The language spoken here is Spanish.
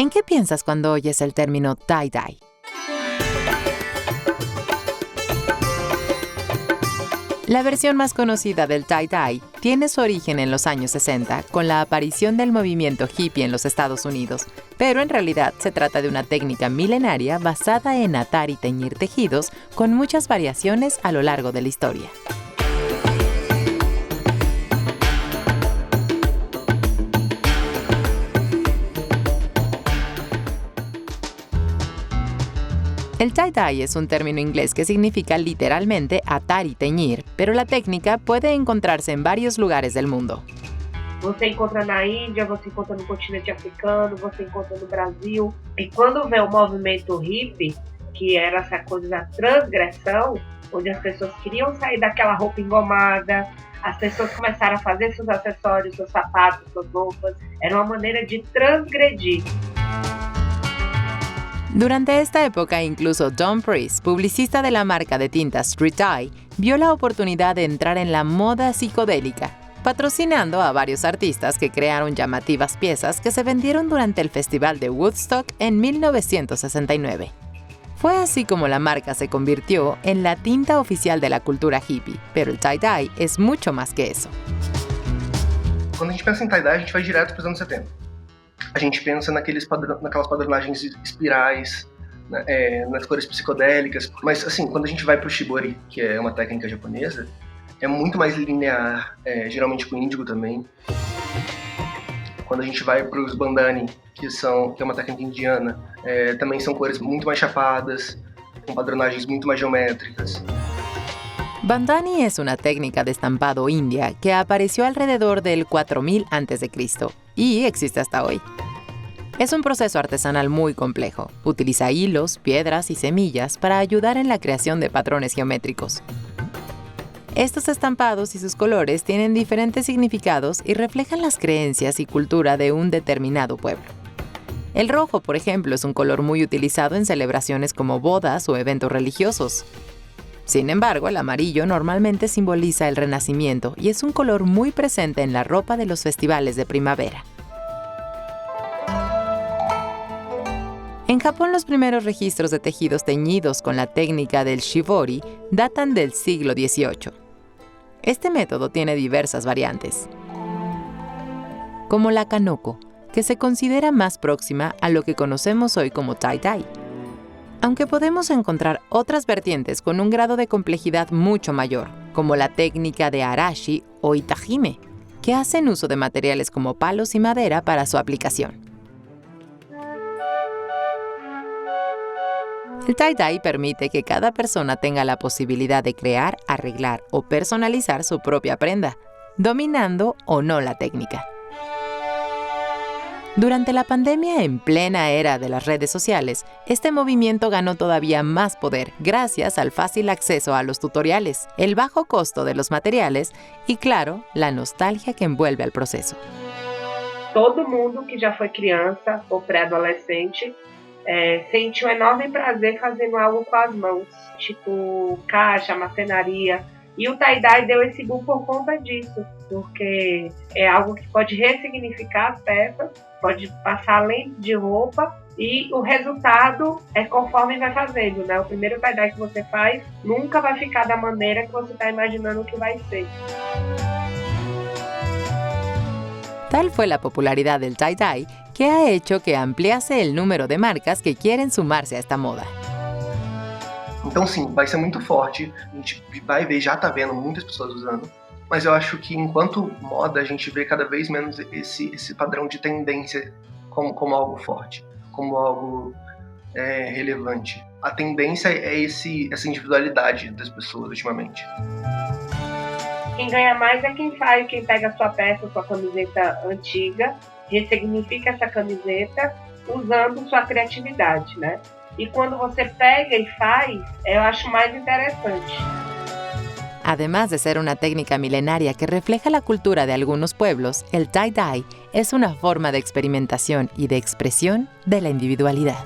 ¿En qué piensas cuando oyes el término tie-dye? La versión más conocida del tie-dye tiene su origen en los años 60 con la aparición del movimiento hippie en los Estados Unidos, pero en realidad se trata de una técnica milenaria basada en atar y teñir tejidos con muchas variaciones a lo largo de la historia. El tie-dye es un término inglés que significa literalmente atar y teñir, pero la técnica puede encontrarse en varios lugares del mundo. Você encontra na Índia, você encontra no continente africano, você encontra no Brasil. E quando vem o movimento hippie, que era essa coisa da transgressão, onde as pessoas queriam sair daquela roupa engomada, as pessoas começaram a fazer seus acessórios, seus sapatos, suas roupas. Era uma maneira de transgredir. Durante esta época, incluso Don Priest, publicista de la marca de tintas Street Dye, vio la oportunidad de entrar en la moda psicodélica, patrocinando a varios artistas que crearon llamativas piezas que se vendieron durante el Festival de Woodstock en 1969. Fue así como la marca se convirtió en la tinta oficial de la cultura hippie, pero el tie-dye es mucho más que eso. Quando a gente pensa em tie-dye, a gente vai direto para os anos 70. A gente pensa naquelas padronagens espirais, nas cores psicodélicas. Mas, assim, quando a gente vai para o shibori, que é uma técnica japonesa, é muito mais linear, geralmente com índigo também. Quando a gente vai para os bandani, que é uma técnica indiana, também são cores muito mais chapadas, com padronagens muito mais geométricas. Bandani es una técnica de estampado india que apareció alrededor del 4000 a.C. y existe hasta hoy. Es un proceso artesanal muy complejo. Utiliza hilos, piedras y semillas para ayudar en la creación de patrones geométricos. Estos estampados y sus colores tienen diferentes significados y reflejan las creencias y cultura de un determinado pueblo. El rojo, por ejemplo, es un color muy utilizado en celebraciones como bodas o eventos religiosos. Sin embargo, el amarillo normalmente simboliza el renacimiento y es un color muy presente en la ropa de los festivales de primavera. En Japón, los primeros registros de tejidos teñidos con la técnica del shibori datan del siglo XVIII. Este método tiene diversas variantes, como la kanoko, que se considera más próxima a lo que conocemos hoy como tie-dye. Aunque podemos encontrar otras vertientes con un grado de complejidad mucho mayor, como la técnica de arashi o itajime, que hacen uso de materiales como palos y madera para su aplicación. El tie-dye permite que cada persona tenga la posibilidad de crear, arreglar o personalizar su propia prenda, dominando o no la técnica. Durante la pandemia, en plena era de las redes sociales, este movimiento ganó todavía más poder gracias al fácil acceso a los tutoriales, el bajo costo de los materiales y, claro, la nostalgia que envuelve al proceso. Todo mundo que já foi criança ou pré-adolescente sente um enorme prazer fazendo algo com as mãos, tipo caixa, marcenaria. E o tie-dye deu esse boom por conta disso, porque é algo que pode ressignificar as peças, pode passar além de roupa e o resultado é conforme vai fazendo, né? O primeiro tie-dye que você faz nunca vai ficar da maneira que você está imaginando que vai ser. Tal fue la popularidad del tie-dye que ha hecho que ampliase el número de marcas que quieren sumarse a esta moda. Então, sim, vai ser muito forte, a gente vai ver, já está vendo muitas pessoas usando, mas eu acho que enquanto moda a gente vê cada vez menos esse padrão de tendência como algo forte, como algo relevante. A tendência é essa individualidade das pessoas ultimamente. Quem ganha mais é quem faz, quem pega a sua peça, sua camiseta antiga, ressignifica essa camiseta usando sua criatividade, né? E quando você pega y faz, eu acho más interesante. Además de ser una técnica milenaria que refleja la cultura de algunos pueblos, el tie-dye es una forma de experimentación y de expresión de la individualidad.